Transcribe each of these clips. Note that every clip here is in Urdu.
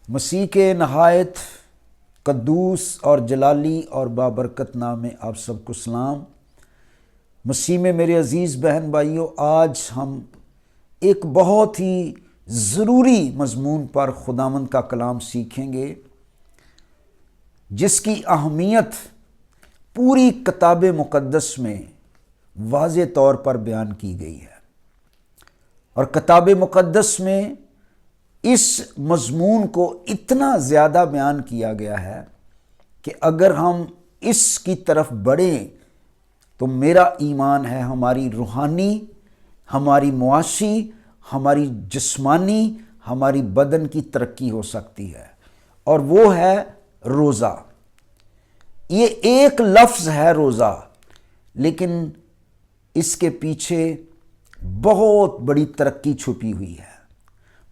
مسیح کے نہایت قدوس اور جلالی اور بابرکت نام میں آپ سب کو سلام۔ مسیح میں میرے عزیز بہن بھائیوں، آج ہم ایک بہت ہی ضروری مضمون پر خداوند کا کلام سیکھیں گے، جس کی اہمیت پوری کتاب مقدس میں واضح طور پر بیان کی گئی ہے، اور کتاب مقدس میں اس مضمون کو اتنا زیادہ بیان کیا گیا ہے کہ اگر ہم اس کی طرف بڑھیں تو میرا ایمان ہے ہماری روحانی، ہماری معاشی، ہماری جسمانی، ہماری بدن کی ترقی ہو سکتی ہے، اور وہ ہے روزہ۔ یہ ایک لفظ ہے روزہ، لیکن اس کے پیچھے بہت بڑی ترقی چھپی ہوئی ہے،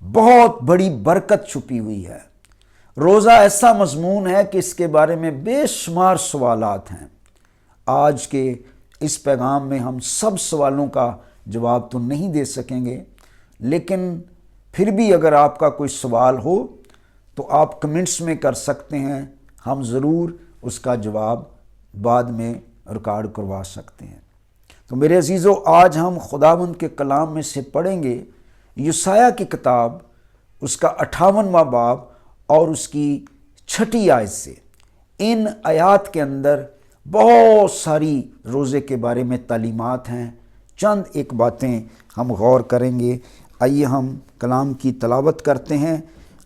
بہت بڑی برکت چھپی ہوئی ہے۔ روزہ ایسا مضمون ہے کہ اس کے بارے میں بے شمار سوالات ہیں۔ آج کے اس پیغام میں ہم سب سوالوں کا جواب تو نہیں دے سکیں گے، لیکن پھر بھی اگر آپ کا کوئی سوال ہو تو آپ کمنٹس میں کر سکتے ہیں، ہم ضرور اس کا جواب بعد میں ریکارڈ کروا سکتے ہیں۔ تو میرے عزیزو، آج ہم خداوند کے کلام میں سے پڑھیں گے یسایہ کی کتاب، اس کا 58واں باب اور اس کی 6 آیت سے۔ ان آیات کے اندر بہت ساری روزے کے بارے میں تعلیمات ہیں۔ چند ایک باتیں ہم غور کریں گے۔ آئیے ہم کلام کی تلاوت کرتے ہیں۔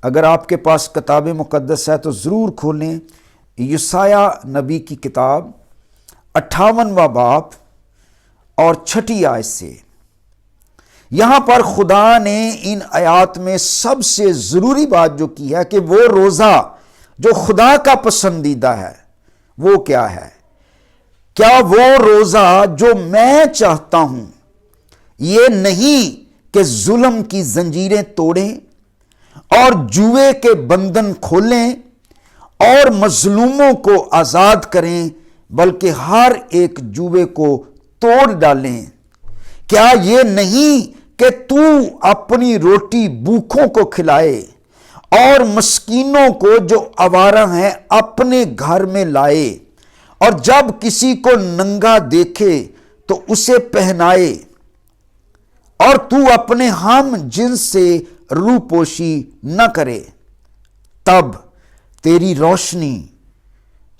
اگر آپ کے پاس کتاب مقدس ہے تو ضرور کھولیں یسایہ نبی کی کتاب 58واں باب اور 6 آیت سے۔ یہاں پر خدا نے ان آیات میں سب سے ضروری بات جو کی ہے کہ وہ روزہ جو خدا کا پسندیدہ ہے وہ کیا ہے؟ کیا وہ روزہ جو میں چاہتا ہوں یہ نہیں کہ ظلم کی زنجیریں توڑیں اور جوئے کے بندھن کھولیں اور مظلوموں کو آزاد کریں، بلکہ ہر ایک جوئے کو توڑ ڈالیں؟ کیا یہ نہیں کہ تو اپنی روٹی بھوکوں کو کھلائے اور مسکینوں کو جو آوارہ ہیں اپنے گھر میں لائے، اور جب کسی کو ننگا دیکھے تو اسے پہنائے، اور تو اپنے ہم جنس سے روپوشی نہ کرے؟ تب تیری روشنی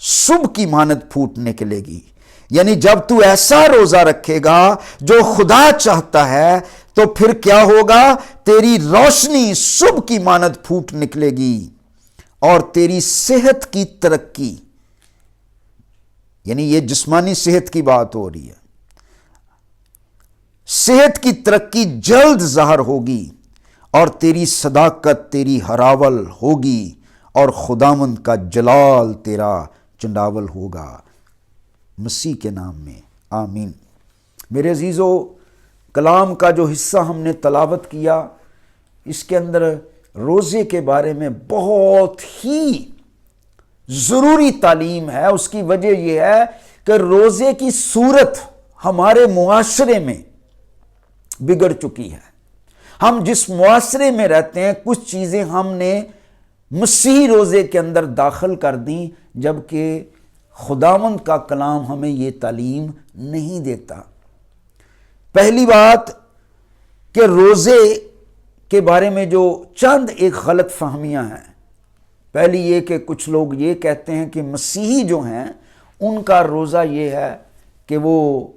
صبح کی مانند پھوٹ نکلے گی۔ یعنی جب تو ایسا روزہ رکھے گا جو خدا چاہتا ہے تو پھر کیا ہوگا؟ تیری روشنی صبح کی مانند پھوٹ نکلے گی، اور تیری صحت کی ترقی، یعنی یہ جسمانی صحت کی بات ہو رہی ہے، صحت کی ترقی جلد ظاہر ہوگی، اور تیری صداقت تیری ہراول ہوگی، اور خداوند کا جلال تیرا چنڈاول ہوگا۔ مسیح کے نام میں آمین۔ میرے عزیزو، کلام کا جو حصہ ہم نے تلاوت کیا، اس کے اندر روزے کے بارے میں بہت ہی ضروری تعلیم ہے۔ اس کی وجہ یہ ہے کہ روزے کی صورت ہمارے معاشرے میں بگڑ چکی ہے۔ ہم جس معاشرے میں رہتے ہیں، کچھ چیزیں ہم نے مسیحی روزے کے اندر داخل کر دیں، جبکہ خداوند کا کلام ہمیں یہ تعلیم نہیں دیتا۔ پہلی بات کہ روزے کے بارے میں جو چند ایک غلط فہمیاں ہیں۔ پہلی یہ کہ کچھ لوگ یہ کہتے ہیں کہ مسیحی جو ہیں ان کا روزہ یہ ہے کہ وہ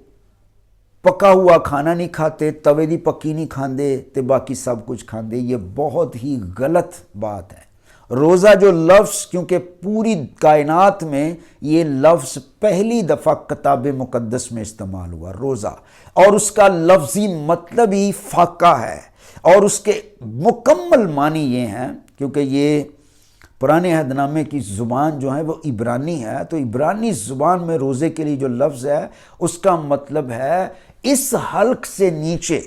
پکا ہوا کھانا نہیں کھاتے، توے دی پکی نہیں کھاندے تے باقی سب کچھ کھاندے۔ یہ بہت ہی غلط بات ہے۔ روزہ جو لفظ، کیونکہ پوری کائنات میں یہ لفظ پہلی دفعہ کتاب مقدس میں استعمال ہوا، روزہ، اور اس کا لفظی مطلب ہی فاقہ ہے، اور اس کے مکمل معنی یہ ہیں، کیونکہ یہ پرانے عہد نامے کی زبان جو ہے وہ عبرانی ہے، تو عبرانی زبان میں روزے کے لیے جو لفظ ہے اس کا مطلب ہے اس حلق سے نیچے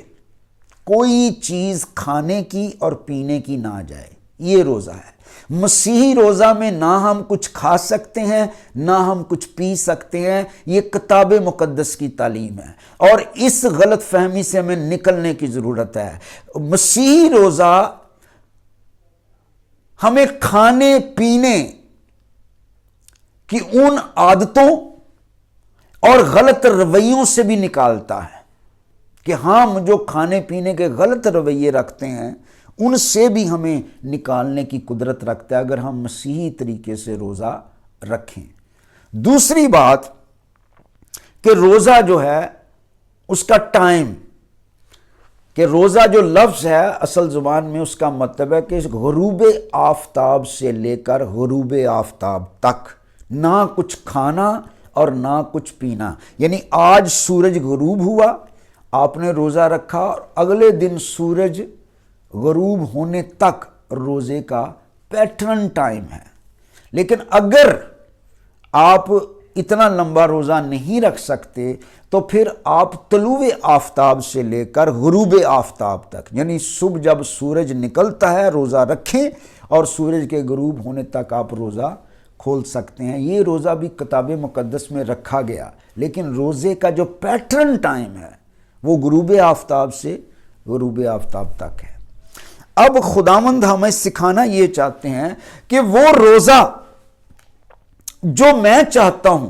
کوئی چیز کھانے کی اور پینے کی نہ جائے، یہ روزہ ہے۔ مسیحی روزہ میں نہ ہم کچھ کھا سکتے ہیں نہ ہم کچھ پی سکتے ہیں، یہ کتاب مقدس کی تعلیم ہے، اور اس غلط فہمی سے ہمیں نکلنے کی ضرورت ہے۔ مسیحی روزہ ہمیں کھانے پینے کی ان عادتوں اور غلط رویوں سے بھی نکالتا ہے کہ ہم جو کھانے پینے کے غلط رویے رکھتے ہیں ان سے بھی ہمیں نکالنے کی قدرت رکھتا ہے اگر ہم مسیحی طریقے سے روزہ رکھیں۔ دوسری بات کہ روزہ جو ہے اس کا ٹائم، کہ روزہ جو لفظ ہے اصل زبان میں اس کا مطلب ہے کہ غروب آفتاب سے لے کر غروب آفتاب تک نہ کچھ کھانا اور نہ کچھ پینا، یعنی آج سورج غروب ہوا، آپ نے روزہ رکھا اور اگلے دن سورج غروب ہونے تک روزے کا پیٹرن ٹائم ہے۔ لیکن اگر آپ اتنا لمبا روزہ نہیں رکھ سکتے تو پھر آپ طلوع آفتاب سے لے کر غروب آفتاب تک، یعنی صبح جب سورج نکلتا ہے روزہ رکھیں اور سورج کے غروب ہونے تک آپ روزہ کھول سکتے ہیں۔ یہ روزہ بھی کتاب مقدس میں رکھا گیا، لیکن روزے کا جو پیٹرن ٹائم ہے وہ غروب آفتاب سے غروب آفتاب تک ہے۔ اب خداوند ہمیں سکھانا یہ چاہتے ہیں کہ وہ روزہ جو میں چاہتا ہوں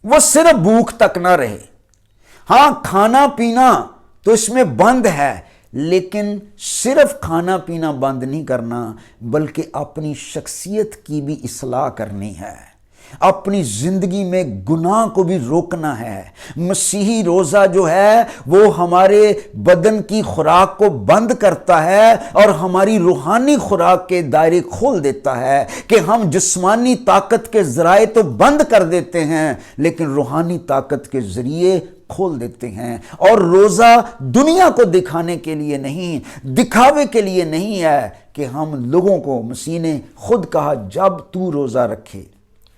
وہ صرف بھوک تک نہ رہے، ہاں کھانا پینا تو اس میں بند ہے، لیکن صرف کھانا پینا بند نہیں کرنا بلکہ اپنی شخصیت کی بھی اصلاح کرنی ہے، اپنی زندگی میں گناہ کو بھی روکنا ہے۔ مسیحی روزہ جو ہے وہ ہمارے بدن کی خوراک کو بند کرتا ہے اور ہماری روحانی خوراک کے دائرے کھول دیتا ہے کہ ہم جسمانی طاقت کے ذرائع تو بند کر دیتے ہیں لیکن روحانی طاقت کے ذریعے کھول دیتے ہیں۔ اور روزہ دنیا کو دکھانے کے لیے نہیں، دکھاوے کے لیے نہیں ہے کہ ہم لوگوں کو، مسیح نے خود کہا جب تو روزہ رکھے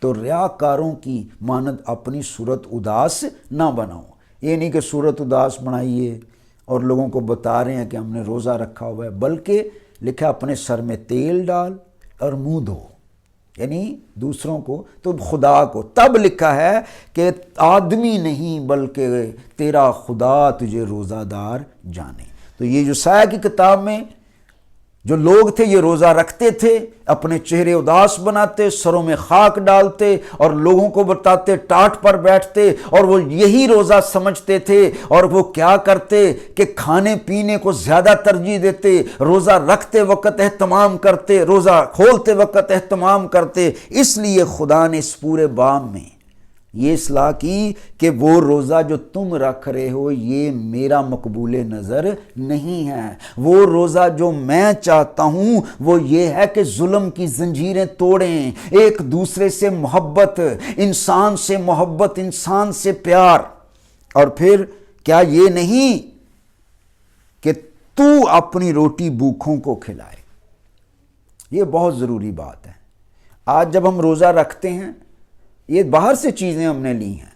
تو ریاکاروں کی مانند اپنی صورت اداس نہ بناؤ۔ یہ نہیں کہ صورت اداس بنائیے اور لوگوں کو بتا رہے ہیں کہ ہم نے روزہ رکھا ہوا ہے، بلکہ لکھا اپنے سر میں تیل ڈال اور منہ دھو، یعنی دوسروں کو تو خدا کو۔ تب لکھا ہے کہ آدمی نہیں بلکہ تیرا خدا تجھے روزہ دار جانے۔ تو یہ جو یسایا کی کتاب میں جو لوگ تھے یہ روزہ رکھتے تھے، اپنے چہرے اداس بناتے، سروں میں خاک ڈالتے اور لوگوں کو بتاتے، ٹاٹ پر بیٹھتے، اور وہ یہی روزہ سمجھتے تھے، اور وہ کیا کرتے کہ کھانے پینے کو زیادہ ترجیح دیتے، روزہ رکھتے وقت اہتمام کرتے، روزہ کھولتے وقت اہتمام کرتے۔ اس لیے خدا نے اس پورے باب میں یہ اصلاح کی کہ وہ روزہ جو تم رکھ رہے ہو یہ میرا مقبول نظر نہیں ہے۔ وہ روزہ جو میں چاہتا ہوں وہ یہ ہے کہ ظلم کی زنجیریں توڑیں، ایک دوسرے سے محبت، انسان سے محبت، انسان سے پیار۔ اور پھر کیا یہ نہیں کہ تو اپنی روٹی بھوکھوں کو کھلائے۔ یہ بہت ضروری بات ہے۔ آج جب ہم روزہ رکھتے ہیں، یہ باہر سے چیزیں ہم نے لی ہیں،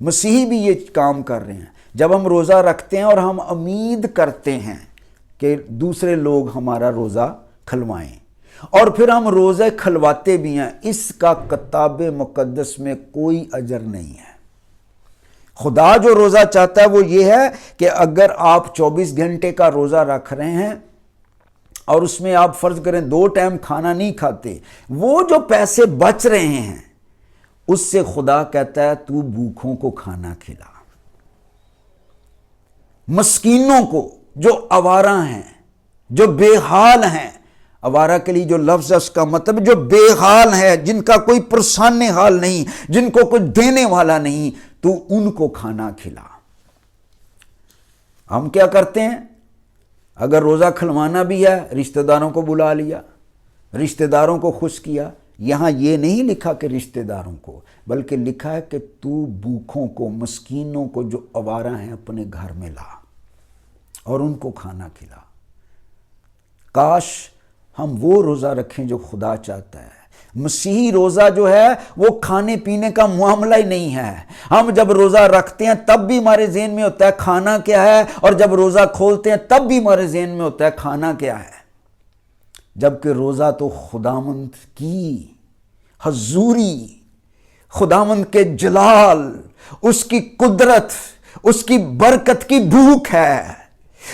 مسیحی بھی یہ کام کر رہے ہیں۔ جب ہم روزہ رکھتے ہیں اور ہم امید کرتے ہیں کہ دوسرے لوگ ہمارا روزہ کھلوائیں، اور پھر ہم روزہ کھلواتے بھی ہیں، اس کا کتاب مقدس میں کوئی اجر نہیں ہے۔ خدا جو روزہ چاہتا ہے وہ یہ ہے کہ اگر آپ 24 گھنٹے کا روزہ رکھ رہے ہیں اور اس میں آپ فرض کریں 2 ٹائم کھانا نہیں کھاتے، وہ جو پیسے بچ رہے ہیں اس سے خدا کہتا ہے تو بھوکھوں کو کھانا کھلا، مسکینوں کو جو آوارہ ہیں، جو بے حال ہیں۔ آوارہ کے لیے جو لفظ ہے اس کا مطلب جو بے حال ہے، جن کا کوئی پرسان حال نہیں، جن کو کچھ دینے والا نہیں، تو ان کو کھانا کھلا۔ ہم کیا کرتے ہیں؟ اگر روزہ کھلوانا بھی ہے رشتہ داروں کو بلا لیا، رشتہ داروں کو خوش کیا۔ یہاں یہ نہیں لکھا کہ رشتہ داروں کو، بلکہ لکھا ہے کہ تو بھوکھوں کو، مسکینوں کو جو آوارہ ہیں اپنے گھر میں لا اور ان کو کھانا کھلا۔ کاش ہم وہ روزہ رکھیں جو خدا چاہتا ہے۔ مسیحی روزہ جو ہے وہ کھانے پینے کا معاملہ ہی نہیں ہے۔ ہم جب روزہ رکھتے ہیں تب بھی ہمارے ذہن میں ہوتا ہے کھانا کیا ہے، اور جب روزہ کھولتے ہیں تب بھی ہمارے ذہن میں ہوتا ہے کھانا کیا ہے، جبکہ روزہ تو خداوند کی حضوری، خداوند کے جلال، اس کی قدرت، اس کی برکت کی بھوک ہے۔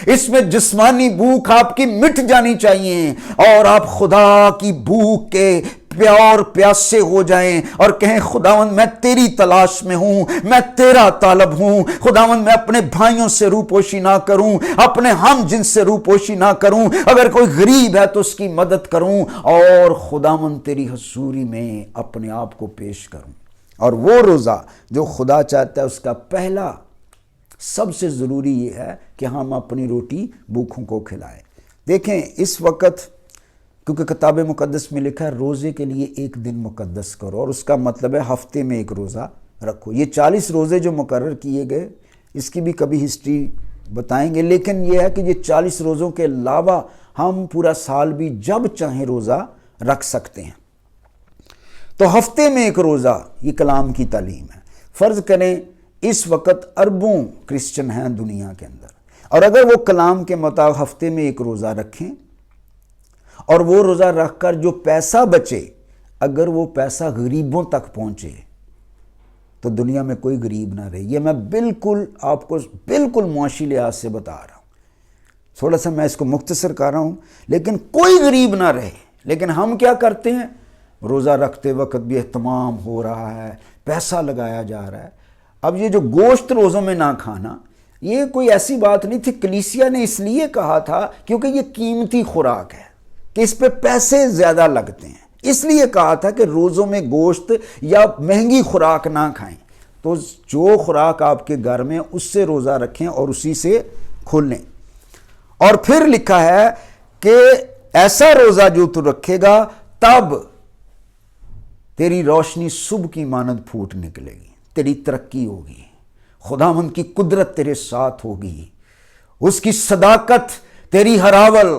اس میں جسمانی بھوک آپ کی مٹ جانی چاہیے اور آپ خدا کی بھوک کے پیار پیاسے ہو جائیں اور کہیں خداوند میں تیری تلاش میں ہوں، میں تیرا طالب ہوں، خداوند میں اپنے بھائیوں سے روپوشی نہ کروں، اپنے ہم جن سے روپوشی نہ کروں، اگر کوئی غریب ہے تو اس کی مدد کروں اور خداوند تیری حضوری میں اپنے آپ کو پیش کروں۔ اور وہ روزہ جو خدا چاہتا ہے، اس کا پہلا سب سے ضروری یہ ہے کہ ہم اپنی روٹی بھوکھوں کو کھلائیں۔ دیکھیں اس وقت کیونکہ کتاب مقدس میں لکھا ہے روزے کے لیے ایک دن مقدس کرو، اور اس کا مطلب ہے ہفتے میں ایک روزہ رکھو۔ یہ 40 روزے جو مقرر کیے گئے، اس کی بھی کبھی ہسٹری بتائیں گے، لیکن یہ ہے کہ یہ 40 روزوں کے علاوہ ہم پورا سال بھی جب چاہیں روزہ رکھ سکتے ہیں۔ تو ہفتے میں ایک روزہ، یہ کلام کی تعلیم ہے۔ فرض کریں اس وقت اربوں کرسچن ہیں دنیا کے اندر، اور اگر وہ کلام کے مطابق ہفتے میں ایک روزہ رکھیں اور وہ روزہ رکھ کر جو پیسہ بچے، اگر وہ پیسہ غریبوں تک پہنچے تو دنیا میں کوئی غریب نہ رہے۔ یہ میں بالکل آپ کو بالکل معاشی لحاظ سے بتا رہا ہوں، تھوڑا سا میں اس کو مختصر کر رہا ہوں، لیکن کوئی غریب نہ رہے۔ لیکن ہم کیا کرتے ہیں؟ روزہ رکھتے وقت بھی اہتمام ہو رہا ہے، پیسہ لگایا جا رہا ہے۔ اب یہ جو گوشت روزوں میں نہ کھانا، یہ کوئی ایسی بات نہیں تھی، کلیسیا نے اس لیے کہا تھا کیونکہ یہ قیمتی خوراک ہے کہ اس پہ پیسے زیادہ لگتے ہیں، اس لیے کہا تھا کہ روزوں میں گوشت یا مہنگی خوراک نہ کھائیں۔ تو جو خوراک آپ کے گھر میں اس سے روزہ رکھیں اور اسی سے کھولیں۔ اور پھر لکھا ہے کہ ایسا روزہ جو تو رکھے گا تب تیری روشنی صبح کی مانند پھوٹ نکلے گی، تیری ترقی ہوگی، خداوند کی قدرت تیرے ساتھ ہوگی، اس کی صداقت تیری ہراول،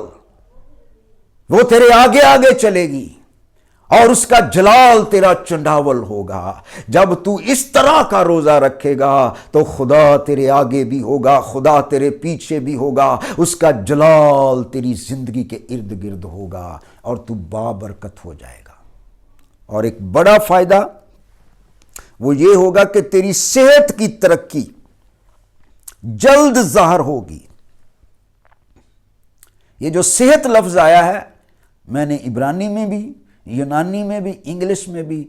وہ تیرے آگے آگے چلے گی، اور اس کا جلال تیرا چنڈاول ہوگا۔ جب تو اس طرح کا روزہ رکھے گا تو خدا تیرے آگے بھی ہوگا، خدا تیرے پیچھے بھی ہوگا، اس کا جلال تیری زندگی کے ارد گرد ہوگا اور تو بابرکت ہو جائے گا۔ اور ایک بڑا فائدہ وہ یہ ہوگا کہ تیری صحت کی ترقی جلد ظاہر ہوگی۔ یہ جو صحت لفظ آیا ہے، میں نے عبرانی میں بھی، یونانی میں بھی، انگلش میں بھی،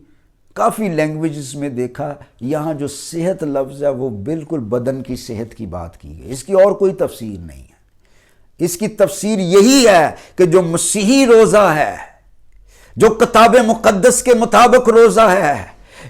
کافی لینگویجز میں دیکھا، یہاں جو صحت لفظ ہے وہ بالکل بدن کی صحت کی بات کی گئی، اس کی اور کوئی تفسیر نہیں ہے۔ اس کی تفسیر یہی ہے کہ جو مسیحی روزہ ہے، جو کتاب مقدس کے مطابق روزہ ہے،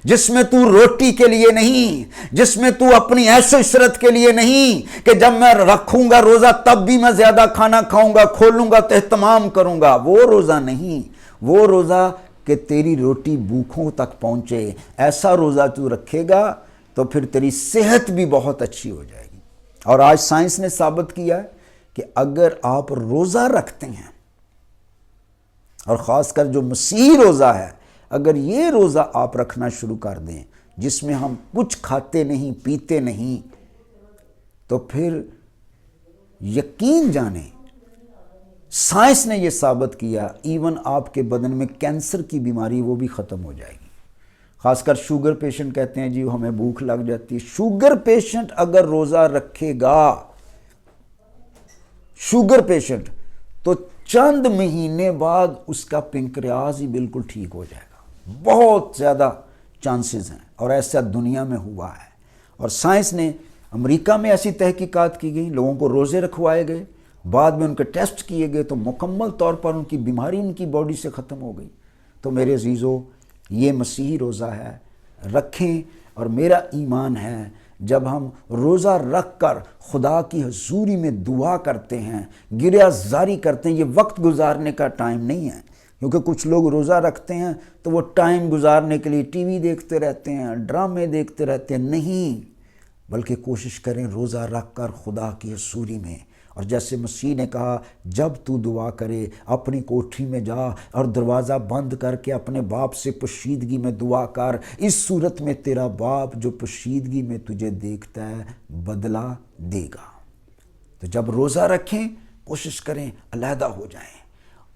جس میں تو روٹی کے لیے نہیں، جس میں تو اپنی عیش و عشرت کے لیے نہیں کہ جب میں رکھوں گا روزہ تب بھی میں زیادہ کھانا کھاؤں گا، کھولوں گا تو اہتمام کروں گا، وہ روزہ نہیں۔ وہ روزہ کہ تیری روٹی بھوکھوں تک پہنچے، ایسا روزہ تو رکھے گا تو پھر تیری صحت بھی بہت اچھی ہو جائے گی۔ اور آج سائنس نے ثابت کیا ہے کہ اگر آپ روزہ رکھتے ہیں، اور خاص کر جو مسیحی روزہ ہے، اگر یہ روزہ آپ رکھنا شروع کر دیں جس میں ہم کچھ کھاتے نہیں پیتے نہیں، تو پھر یقین جانیں سائنس نے یہ ثابت کیا ایون آپ کے بدن میں کینسر کی بیماری وہ بھی ختم ہو جائے گی۔ خاص کر شوگر پیشنٹ کہتے ہیں جی ہمیں بھوک لگ جاتی ہے، شوگر پیشنٹ اگر روزہ رکھے گا، شوگر پیشنٹ، تو چند مہینے بعد اس کا پنکریاز ہی بالکل ٹھیک ہو جائے گا۔ بہت زیادہ چانسز ہیں، اور ایسا دنیا میں ہوا ہے۔ اور سائنس نے، امریکہ میں ایسی تحقیقات کی گئی، لوگوں کو روزے رکھوائے گئے، بعد میں ان کے ٹیسٹ کیے گئے تو مکمل طور پر ان کی بیماری ان کی باڈی سے ختم ہو گئی۔ تو میرے عزیزو، یہ مسیحی روزہ ہے، رکھیں۔ اور میرا ایمان ہے جب ہم روزہ رکھ کر خدا کی حضوری میں دعا کرتے ہیں، گریہ زاری کرتے ہیں، یہ وقت گزارنے کا ٹائم نہیں ہے، کیونکہ کچھ لوگ روزہ رکھتے ہیں تو وہ ٹائم گزارنے کے لیے ٹی وی دیکھتے رہتے ہیں، ڈرامے دیکھتے رہتے ہیں۔ نہیں، بلکہ کوشش کریں روزہ رکھ کر خدا کی حضوری میں، اور جیسے مسیح نے کہا جب تو دعا کرے اپنی کوٹھی میں جا اور دروازہ بند کر کے اپنے باپ سے پوشیدگی میں دعا کر، اس صورت میں تیرا باپ جو پوشیدگی میں تجھے دیکھتا ہے بدلہ دے گا۔ تو جب روزہ رکھیں کوشش کریں علیحدہ ہو جائیں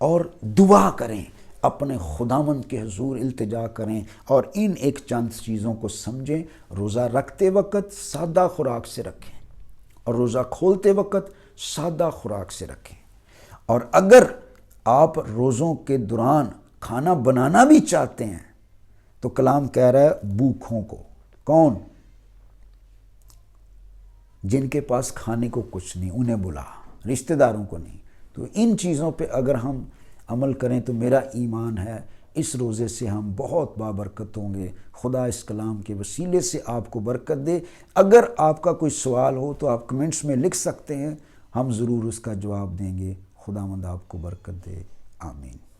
اور دعا کریں، اپنے خداوند کے حضور التجا کریں، اور ان ایک چند چیزوں کو سمجھیں۔ روزہ رکھتے وقت سادہ خوراک سے رکھیں، اور روزہ کھولتے وقت سادہ خوراک سے رکھیں۔ اور اگر آپ روزوں کے دوران کھانا بنانا بھی چاہتے ہیں تو کلام کہہ رہا ہے بھوکھوں کو، کون؟ جن کے پاس کھانے کو کچھ نہیں انہیں بلا، رشتہ داروں کو نہیں۔ تو ان چیزوں پہ اگر ہم عمل کریں تو میرا ایمان ہے اس روزے سے ہم بہت بابرکت ہوں گے۔ خدا اس کلام کے وسیلے سے آپ کو برکت دے۔ اگر آپ کا کوئی سوال ہو تو آپ کمنٹس میں لکھ سکتے ہیں، ہم ضرور اس کا جواب دیں گے۔ خداوند آپ کو برکت دے، آمین۔